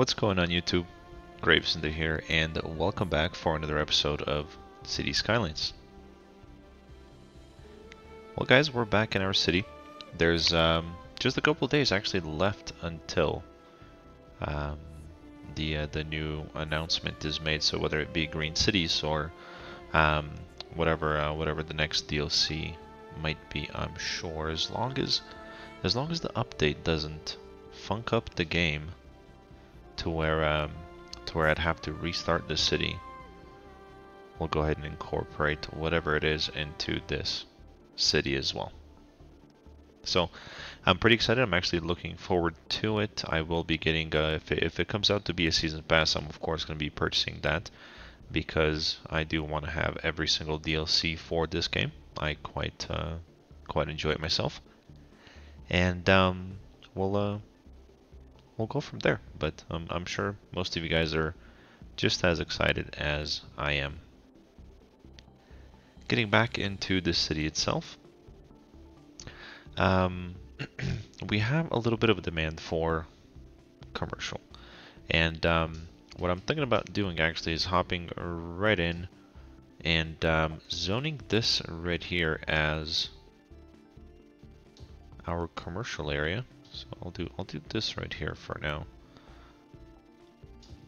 What's going on YouTube? GraveCinder here, and welcome back for another episode of Cities Skylines. Well guys, we're back in our city. There's just a couple of days actually left until the new announcement is made, so whether it be Green Cities or whatever the next DLC might be, I'm sure, as long as the update doesn't funk up the game to where I'd have to restart the city, we'll go ahead and incorporate whatever it is into this city as well. So I'm pretty excited. I'm actually looking forward to it. I will be getting if it comes out to be a season pass, I'm of course going to be purchasing that because I do want to have every single DLC for this game. I quite enjoy it myself, and we'll go from there. But I'm sure most of you guys are just as excited as I am. Getting back into the city itself, we have a little bit of a demand for commercial, and what I'm thinking about doing actually is hopping right in and zoning this right here as our commercial area. So I'll do this right here for now.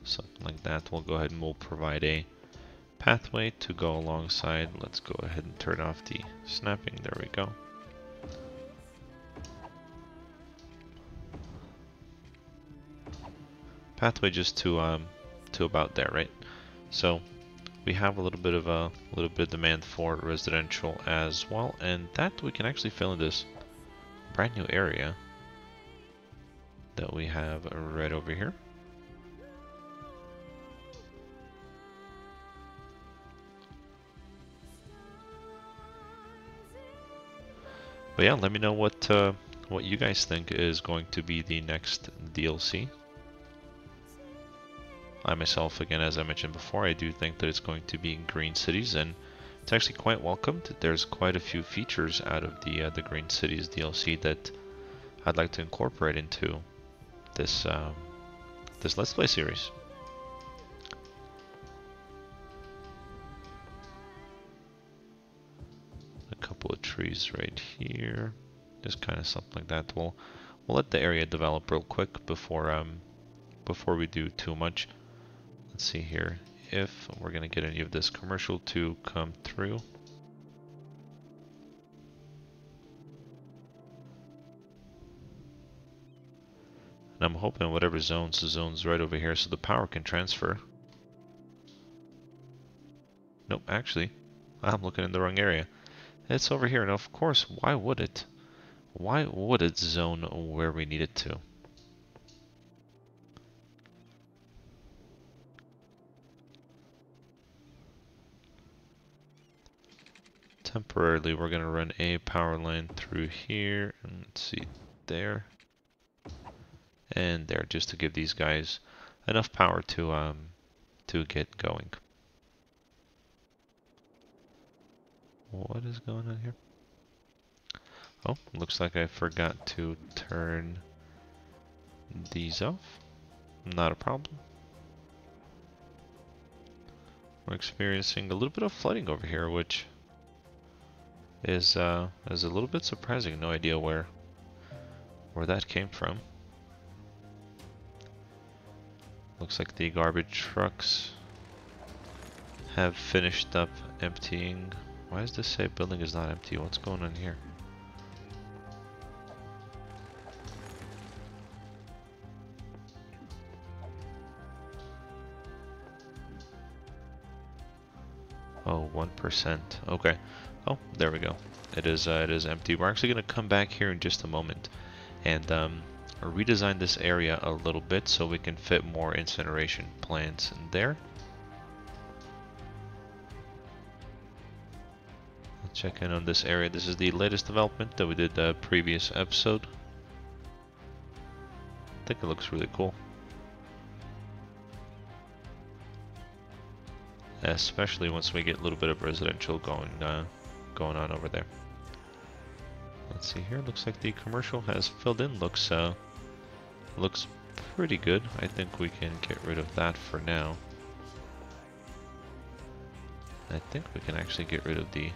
Something like that. We'll go ahead and we'll provide a pathway to go alongside. Let's go ahead and turn off the snapping. There we go. Pathway just to about there, right? So we have a little bit of demand for residential as well, and that we can actually fill in this brand new area that we have right over here. But yeah, let me know what you guys think is going to be the next DLC. I myself, again, as I mentioned before, I do think that it's going to be Green Cities, and it's actually quite welcomed. There's quite a few features out of the Green Cities DLC that I'd like to incorporate into this this Let's Play series. A couple of trees right here, just kind of something like that. We'll let the area develop real quick before we do too much. Let's see here if we're gonna get any of this commercial to come through. And I'm hoping whatever zones right over here so the power can transfer. Nope, actually, I'm looking in the wrong area. It's over here, and of course, why would it? Why would it zone where we need it to? Temporarily, we're going to run a power line through here, and let's see, there, and there, just to give these guys enough power to get going. What is going on here? Oh, looks like I forgot to turn these off. Not a problem. We're experiencing a little bit of flooding over here, which is a little bit surprising. No idea where that came from. Looks like the garbage trucks have finished up emptying. Why does this say building is not empty? What's going on here? Oh, 1%. Okay. Oh, there we go. It is empty. We're actually going to come back here in just a moment and redesign this area a little bit so we can fit more incineration plants in there. Let's check in on this area. This is the latest development that we did the previous episode. I think it looks really cool. Especially once we get a little bit of residential going on over there. Let's see here. Looks like the commercial has filled in. Looks pretty good. I think we can get rid of that for now. I think we can actually get rid of the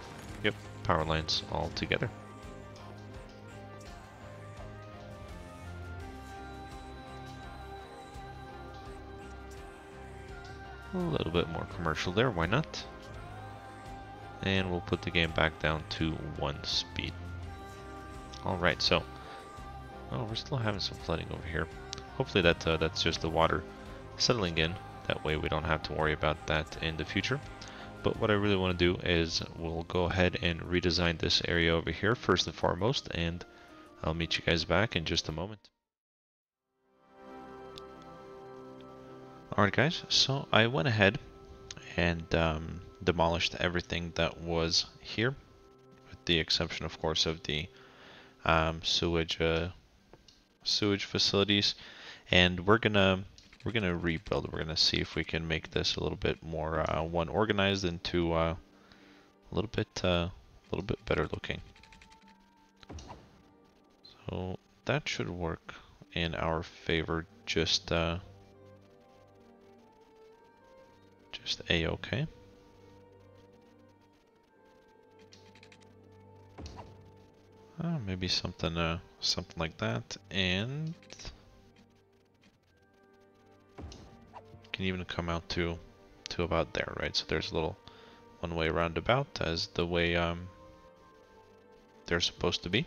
power lines altogether. A little bit more commercial there, why not? And we'll put the game back down to 1 speed. Alright, so we're still having some flooding over here. Hopefully that's just the water settling in. That way we don't have to worry about that in the future. But what I really want to do is we'll go ahead and redesign this area over here first and foremost, and I'll meet you guys back in just a moment. Alright guys, so I went ahead and demolished everything that was here, with the exception of course of the sewage facilities, and we're gonna rebuild. We're gonna see if we can make this a little bit more one organized into a little bit better looking. So that should work in our favor. Just a-okay. Maybe something like that, and can even come out to about there, right? So there's a little one-way roundabout as the way they're supposed to be.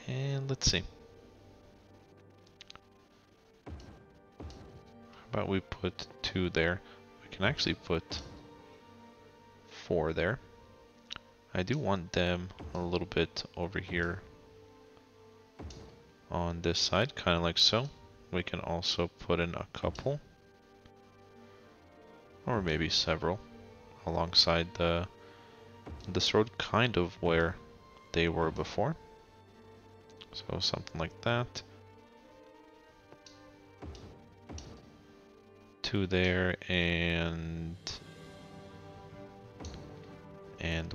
And let's see. How about we put 2 there? We can actually put 4 there. I do want them a little bit over here on this side, kind of like so. We can also put in a couple, or maybe several, alongside this road, kind of where they were before. So something like that. 2 there and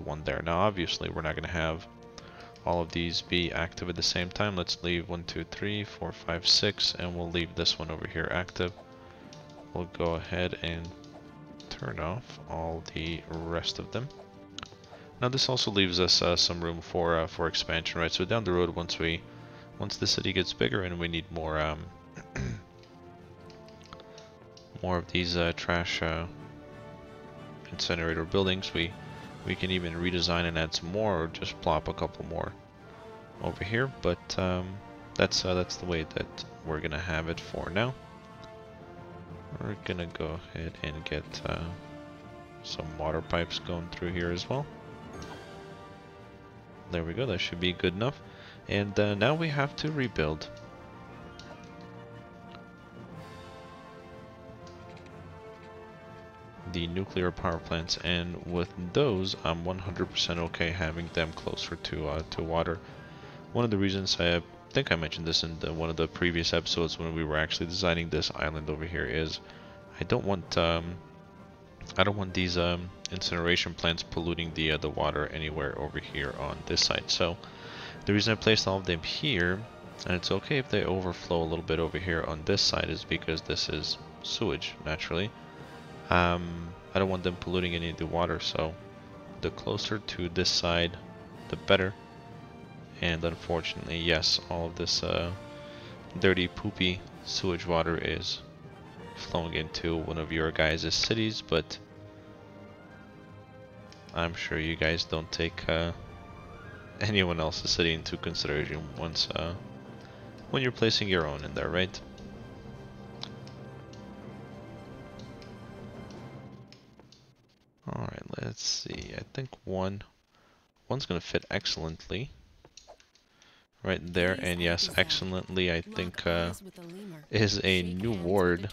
1 there. Now obviously we're not going to have all of these be active at the same time. Let's leave 1, 2, 3, 4, 5, 6, and we'll leave this one over here active. We'll go ahead and turn off all the rest of them. Now this also leaves us some room for expansion, right? So down the road, once the city gets bigger and we need more more of these trash incinerator buildings, we can even redesign and add some more, or just plop a couple more over here. But that's the way that we're gonna have it for now. We're gonna go ahead and get some water pipes going through here as well. There we go, that should be good enough. And now we have to rebuild. The nuclear power plants, and with those I'm 100% okay having them closer to water. One of the reasons, I think I mentioned this in one of the previous episodes when we were actually designing this island over here, is I don't want these incineration plants polluting the water anywhere over here on this side. So the reason I placed all of them here, and it's okay if they overflow a little bit over here on this side, is because this is sewage naturally. I don't want them polluting any of the water, so the closer to this side, the better. And unfortunately, yes, all of this dirty, poopy sewage water is flowing into one of your guys' cities, but I'm sure you guys don't take anyone else's city into consideration when you're placing your own in there, right? Alright, let's see. I think one's gonna fit excellently right there, and yes, excellently I think is a new word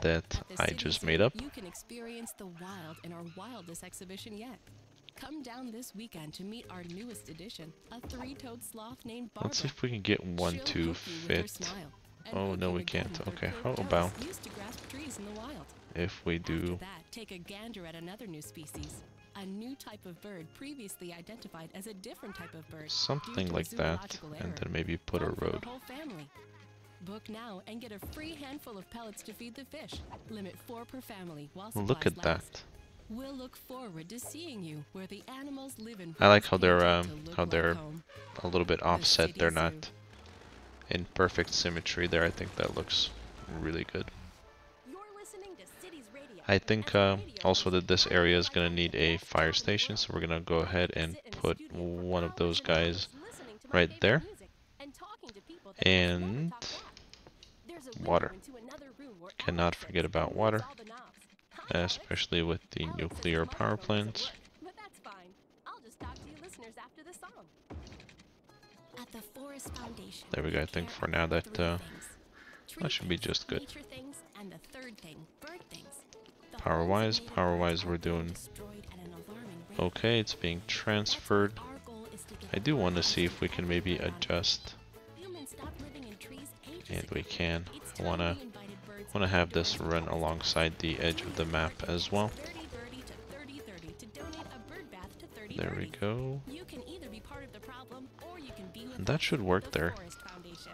that I just made up. You can experience the wild in our wildest exhibition yet. Come down this weekend to meet our newest addition, a 3-toed sloth named Barbara. Let's see if we can get one to fit. Oh no, we can't. Okay, how about used to grasp trees in the wild. if we After do that, take a gander at another new species. A new type of bird previously identified as a different type of bird something due to a like that, zoological and error. then maybe put a Fun for road. the whole family. Book now and get a free handful of pellets to feed the fish. Limit 4 per family while supplies Look at last. that. We'll look forward to seeing you where the animals live in I like homes how they're painted to look like home. a little bit offset. City They're Zoo. not in perfect symmetry there. I think that looks really good. You're listening to Cities Radio. I think As a radio also host, that this I area feel is like going I to have need the a best fire job in the station, so we're world. going to go I ahead get to and sit in a put studio for one of hours those and guys hours listening to my right favorite there. music and talking to people that I would never And talk back. There's a window water. into another room where Cannot Alex forget sits about and moves water, all the knobs. Hi, Alex. especially with the Alex says nuclear his power microphone doesn't plants. work, but that's fine. I'll just talk to you listeners after the song. At the Forest Foundation, There we go. I we think care for now about that 3 things. Tree that should be things, just good. nature things, and the third thing, bird things. The Power homes wise, of native power birds wise, are we're being doing destroyed at an alarming rate. okay. It's being That's why transferred. our goal is to get I do want to birds see if we can back maybe on Earth. adjust, Humans stopped living in trees ages and we ago. can. It's I time wanna we invited birds have into this our run forest. alongside the edge of the map as well. 30 birdie to 30 to donate a bird bath to 30 There we birdies. go. You can either be part of the problem or you can be with And that us, should work the there. Forest Foundation.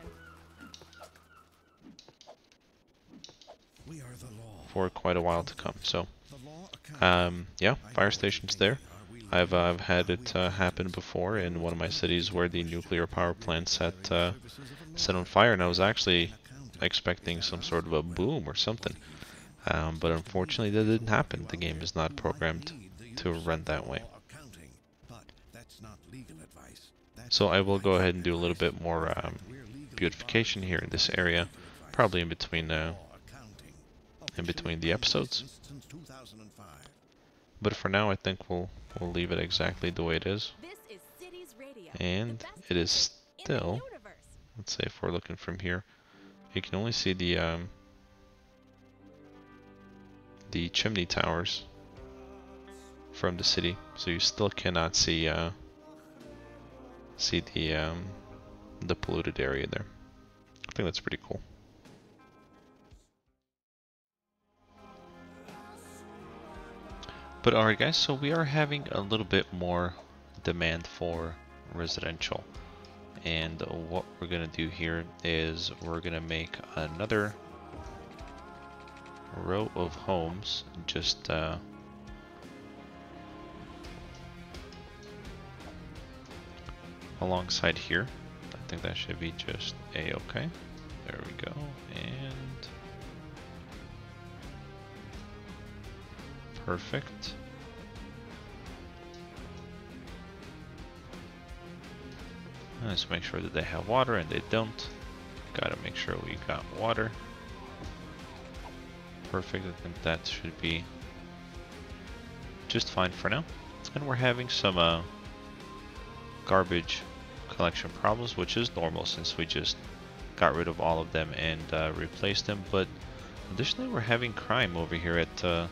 We are the law. For quite a while to come. So, The law accountable. yeah, I fire know station's what there. you think. Are we I've living? had Are it we happen accountable? before in one of my cities where the nuclear power plant set Services of a set on lawyer. fire, and I was actually An accountant. expecting Is that some us? sort of a Well, boom or what something. do you think? But Seems to unfortunately, me that there's didn't a lot of happen. you The out game there is not who might programmed need the to use run of that way. law accounting, but that's not legal advice. That's So I will go ahead and do a advice. little bit more In fact, we're legally beautification barred here from in this providing area, legal advice. probably in between Law accounting. in between Officially the episodes. unlicensed since 2005. But for now, I think we'll leave it exactly the way it is. This is Cities Radio. And the best it is music in the still, universe. let's say if we're looking from here, you can only see the chimney towers from the city, so you still cannot see the polluted area there. I think that's pretty cool. But alright guys, so we are having a little bit more demand for residential. And what we're gonna do here is we're gonna make another row of homes just alongside here. I think that should be just a-okay. There we go. And perfect. Let's make sure that they have water, and they don't. Gotta make sure we got water. Perfect. I think that should be just fine for now. And we're having some garbage collection problems, which is normal since we just got rid of all of them and replaced them. But additionally, we're having crime over here at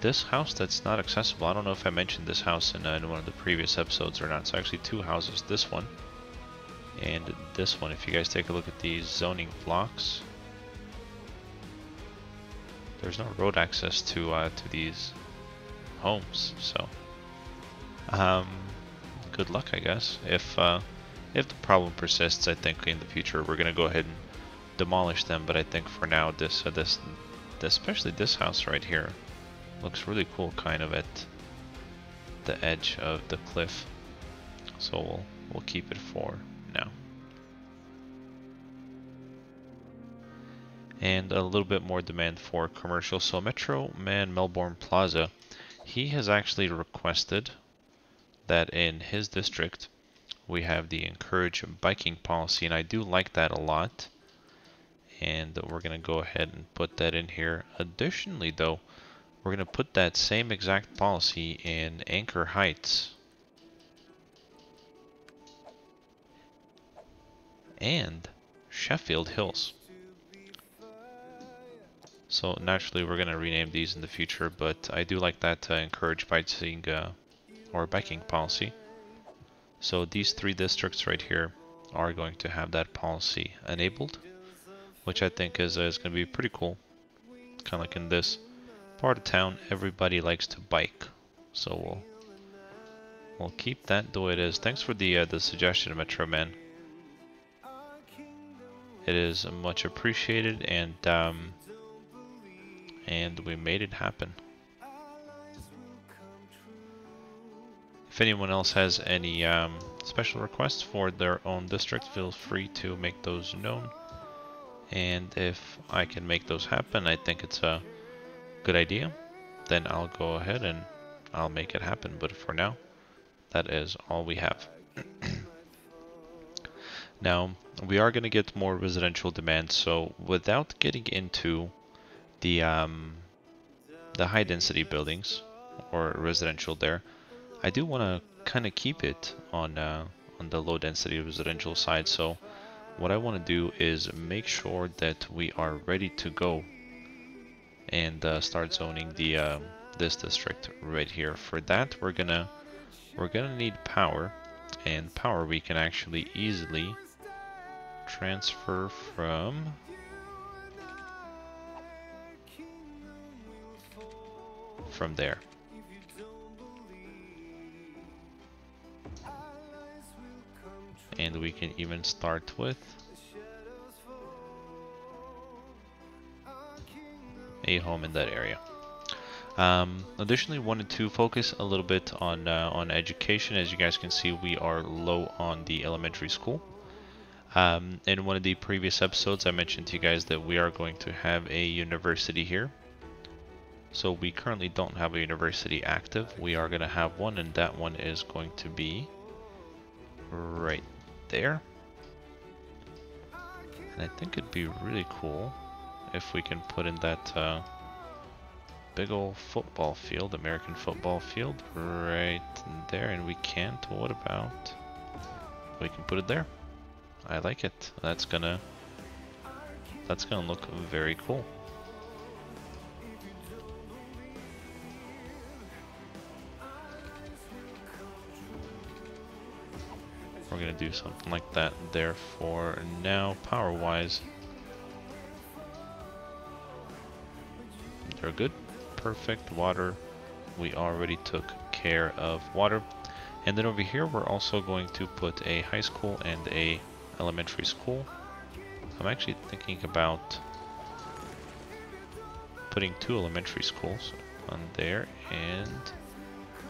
this house that's not accessible. I don't know if I mentioned this house in one of the previous episodes or not. It's actually 2 houses. This one and this one. If you guys take a look at these zoning blocks, there's no road access to these homes. So, good luck, I guess. If the problem persists, I think in the future we're gonna go ahead and demolish them. But I think for now, especially this house right here, looks really cool, kind of at the edge of the cliff. So we'll keep it for now. And a little bit more demand for commercial. So Metro Man Melbourne Plaza, he has actually requested that in his district we have the encourage biking policy, and I do like that a lot. And we're gonna go ahead and put that in here. Additionally though, we're going to put that same exact policy in Anchor Heights and Sheffield Hills. So naturally we're going to rename these in the future, but I do like that encourage biking or biking policy. So these 3 districts right here are going to have that policy enabled. which I think is going to be pretty cool. Kind of like in this part of town, everybody likes to bike, so we'll keep that the way it is. Thanks for the suggestion, Metro Man. It is much appreciated, and we made it happen. If anyone else has any special requests for their own district, feel free to make those known. And if I can make those happen, I think it's a good idea, then I'll go ahead and I'll make it happen. But for now, that is all we have. Now, we are going to get more residential demand, so without getting into the high density buildings or residential there, I do want to kind of keep it on the low density residential side. So what I want to do is make sure that we are ready to go and start zoning the this district right here. For that, we're gonna need power, and power we can actually easily transfer from there. And we can even start with a home in that area. Additionally, wanted to focus a little bit on education. As you guys can see, we are low on the elementary school. In one of the previous episodes, I mentioned to you guys that we are going to have a university here. So we currently don't have a university active. We are going to have one, and that one is going to be right there. And I think it'd be really cool if we can put in that big old football field, American football field, right there. And we can't. What about we can put it there? I like it. That's gonna look very cool. We're gonna do something like that there for now. Power wise, they're good. Perfect. Water, we already took care of water. And then over here we're also going to put a high school and a elementary school. I'm actually thinking about putting 2 elementary schools, one there and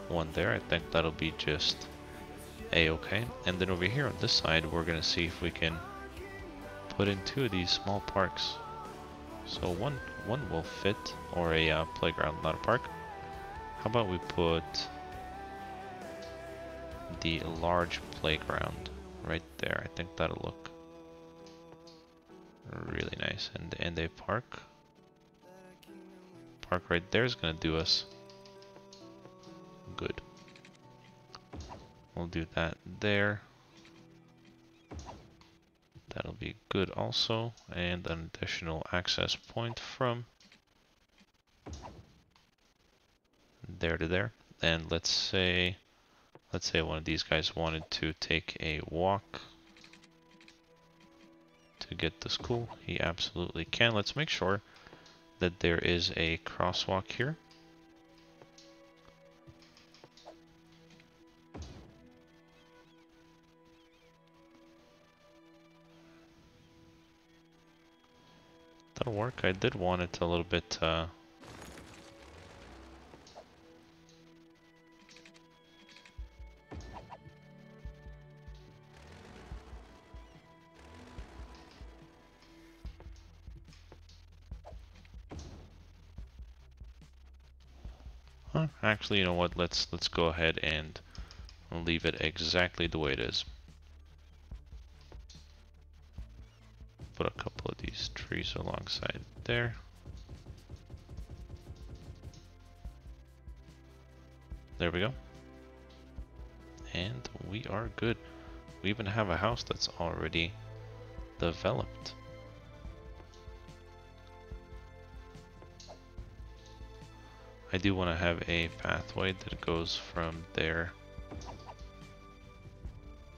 one there. I think that'll be just a-okay. And then over here on this side, we're gonna see if we can put in 2 of these small parks. So one will fit, or a playground, not a park. How about we put the large playground right there? I think that'll look really nice. And a park right there is gonna do us good. We'll do that there. That'll be good also, and an additional access point from there to there. And let's say one of these guys wanted to take a walk to get to school. He absolutely can. Let's make sure that there is a crosswalk here. That'll work. I did want it a little bit actually, you know what? Let's go ahead and leave it exactly the way it is. Put a couple of these trees alongside there. There we go. And we are good. We even have a house that's already developed. I do want to have a pathway that goes from there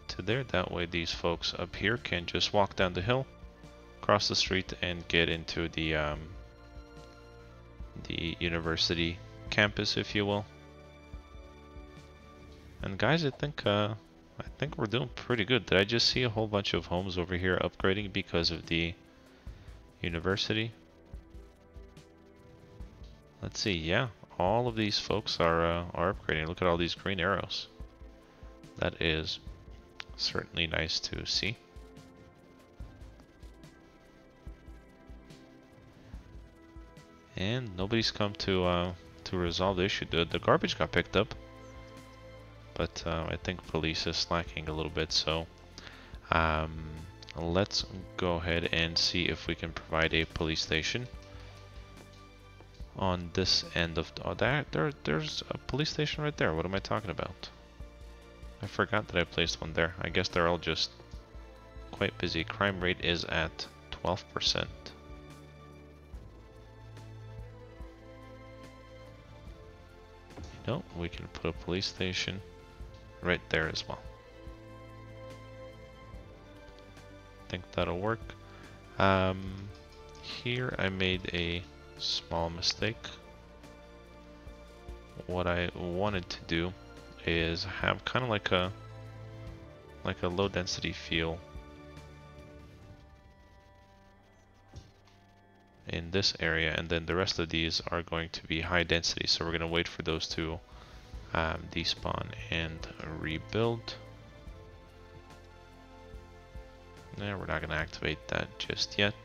to there. That way these folks up here can just walk down the hill cross the street and get into the university campus, if you will. And guys, I think we're doing pretty good. Did I just see a whole bunch of homes over here upgrading because of the university? Let's see. Yeah, all of these folks are upgrading. Look at all these green arrows. That is certainly nice to see. And nobody's come to resolve the issue. The garbage got picked up, but I think police is slacking a little bit. So let's go ahead and see if we can provide a police station on this end of. Oh, there's a police station right there. What am I talking about? I forgot that I placed one there. I guess they're all just quite busy. Crime rate is at 12%. You know, we can put a police station right there as well. I think that'll work. Here I made a small mistake. What I wanted to do is have kind of like a low density feel in this area, and then the rest of these are going to be high density, so we're going to wait for those to despawn and rebuild. Yeah, we're not going to activate that just yet.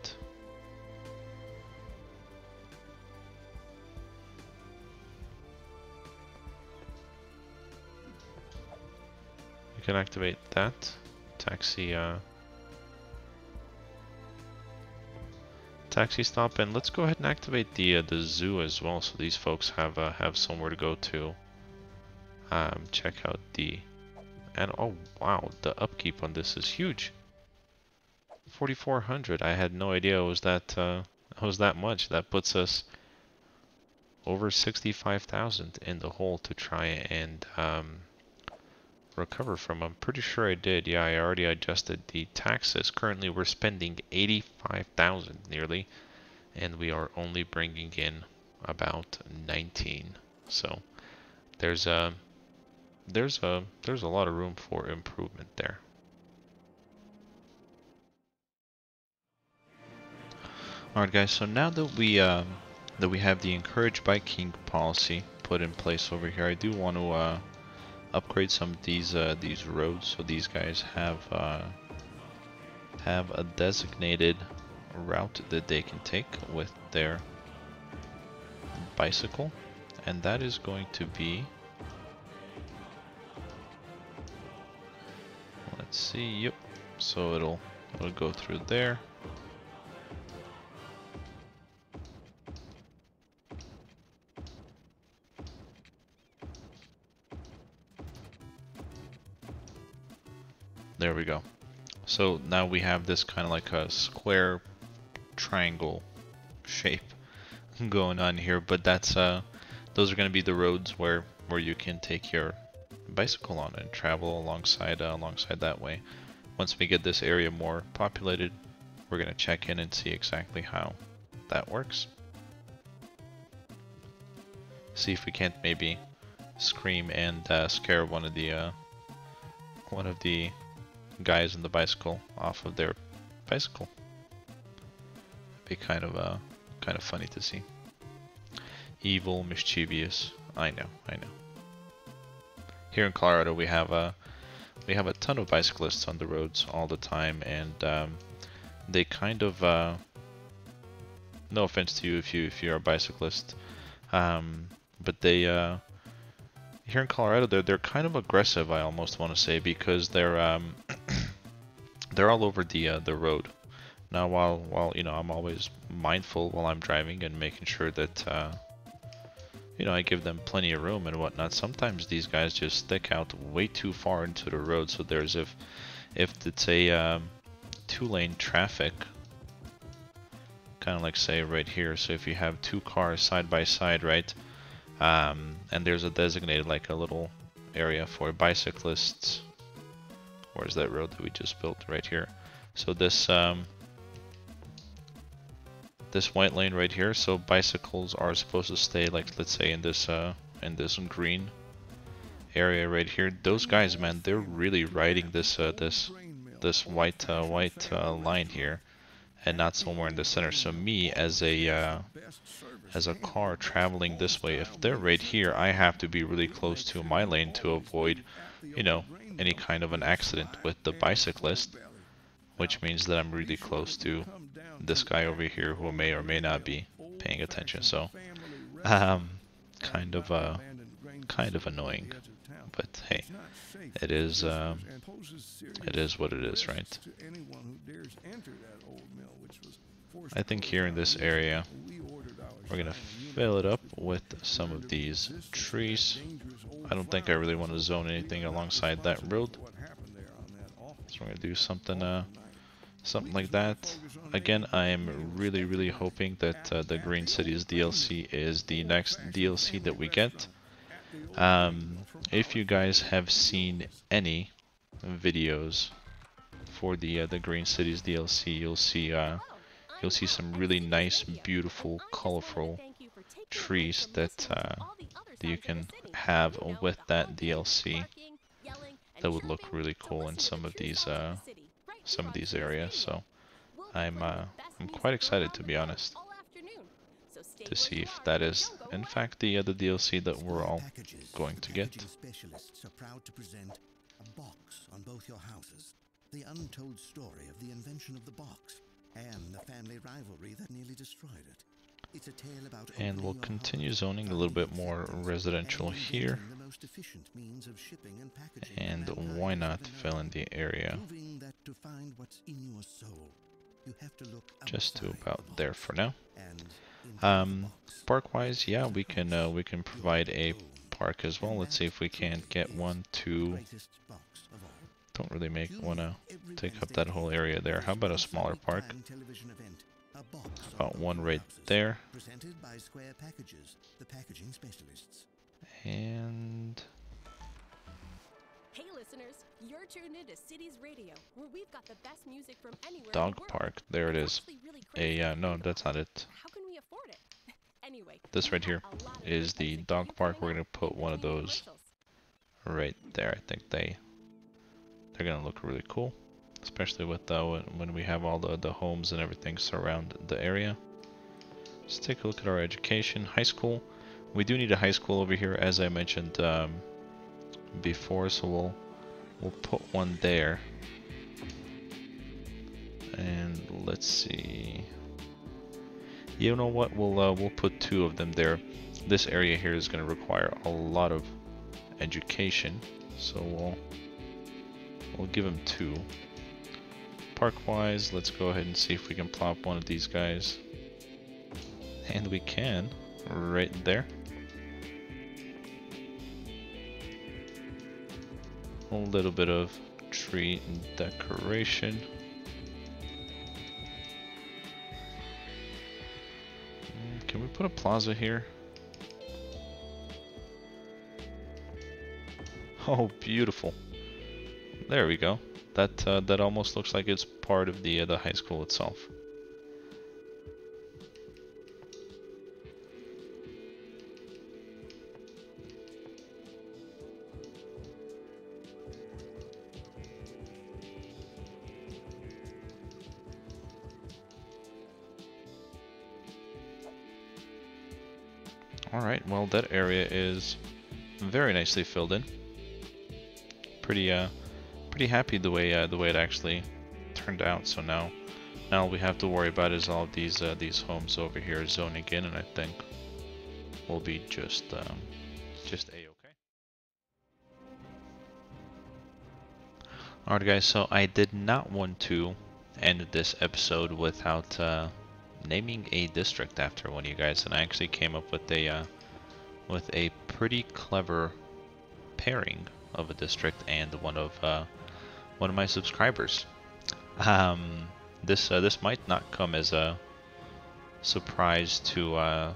We can activate that taxi stop, and let's go ahead and activate the zoo as well, so these folks have somewhere to go to check out the. And oh wow, the upkeep on this is huge. 4,400. I had no idea it was that much. That puts us over 65,000 in the hole to try and recover from. I'm pretty sure I did. Yeah, I already adjusted the taxes. Currently we're spending 85,000 nearly, and we are only bringing in about 19. So there's a lot of room for improvement there. Alright guys, so now that we have the encourage biking policy put in place over here, I do want to upgrade some of these roads, so these guys have a designated route that they can take with their bicycle, and that is going to be, let's see, yep, so it'll go through there. There we go. So now we have this kind of like a square triangle shape going on here, but that's those are going to be the roads where you can take your bicycle on and travel alongside that way. Once we get this area more populated, we're going to check in and see exactly how that works. See if we can't maybe scream and scare one of the guys in the bicycle off of their bicycle. It'd be kind of funny to see. Evil, mischievous. I know. Here in Colorado, we have a ton of bicyclists on the roads all the time, and they kind of no offense to you if you're a bicyclist, but they here in Colorado they're kind of aggressive, I almost want to say, because they're they're all over the road. Now while you know, I'm always mindful while I'm driving and making sure that you know, I give them plenty of room and whatnot. Sometimes these guys just stick out way too far into the road. So there's if it's a 2-lane traffic, kind of like say right here. So if you have 2 cars side by side, right, and there's a designated like a little area for bicyclists. Where's that road that we just built? Right here. So this this white lane right here. So bicycles are supposed to stay, like, let's say in this green area right here. Those guys, man, they're really riding this white line here, and not somewhere in the center. So me as a car traveling this way, if they're right here, I have to be really close to my lane to avoid, you know, any kind of an accident with the bicyclist, which means that I'm really close to this guy over here who may or may not be paying attention. So, kind of annoying, but hey, it is what it is, right? I think here in this area, we're gonna fill it up with some of these trees. I don't think I really want to zone anything alongside that road, so we're gonna do something like that. Again, I am really hoping that the Green Cities DLC is the next DLC that we get. If you guys have seen any videos for the Green Cities DLC, you'll see some really nice, beautiful, colorful trees that you can have with that DLC. That would look really cool in some of these areas. So I'm quite excited, to be honest, to see if that is in fact the DLC that we're all going to get. Specialists are proud to present a box on both your houses. The untold story of the invention of the box and the family rivalry that nearly destroyed it. It's a tale about And we'll continue zoning a little bit more residential here. And why not fill in the area just to about there for now. Park-wise, yeah, we can provide a park as well. Let's see if we can't get one to. Don't really want to take up that whole area there. How about a smaller park? About one right there. And hey listeners, you're tuned into Cities Radio, where we've got the best music from anywhere dog in the world. park. There it is. No, that's not it. How can we afford it? Anyway, This right here is the dog park. We're gonna put one of those right there. I think they're gonna look really cool, especially with when we have all the homes and everything surround the area. Let's take a look at our education. High school. We do need a high school over here, as I mentioned before, so we'll put one there. And let's see. You know what? We'll put two of them there. This area here is going to require a lot of education, so we'll give them two. Park-wise, let's go ahead and see if we can plop one of these guys. And we can, right there. A little bit of tree decoration. Can we put a plaza here? Oh, beautiful. There we go. That almost looks like it's part of the high school itself. Alright, well that area is very nicely filled in. Pretty happy the way it actually turned out. So now all we have to worry about is all of these homes over here zoning in, and I think we'll be just a-okay. Alright guys, so I did not want to end this episode without naming a district after one of you guys, and I actually came up with a pretty clever pairing of a district and one of my subscribers. This might not come as a surprise to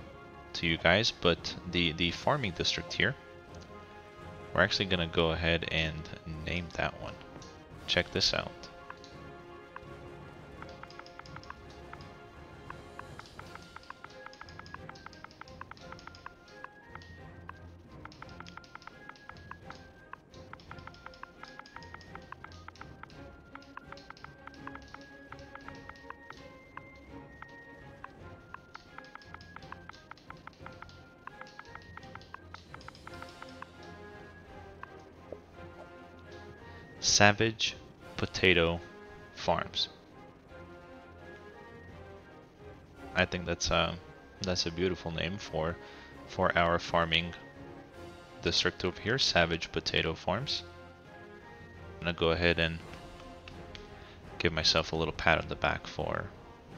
you guys, but the farming district here, we're actually gonna go ahead and name that one. Check this out. Savage Potato Farms. I think that's a beautiful name for our farming district over here, Savage Potato Farms. I'm gonna go ahead and give myself a little pat on the back for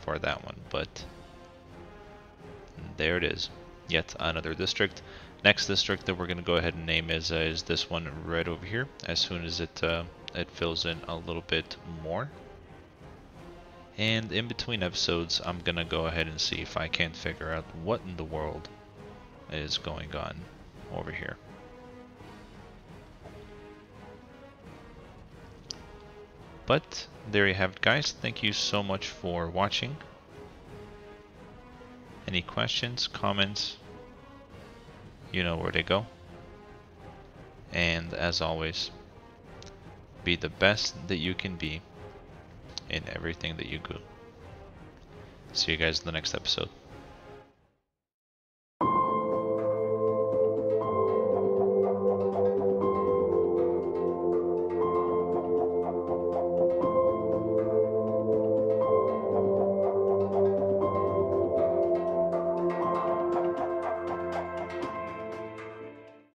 that one, but there it is, yet another district. Next district that we're gonna go ahead and name is this one right over here. As soon as it fills in a little bit more, and in between episodes, I'm gonna go ahead and see if I can't figure out what in the world is going on over here. But there you have it, guys. Thank you so much for watching. Any questions, comments, you know where to go. And as always, be the best that you can be in everything that you do. See you guys in the next episode.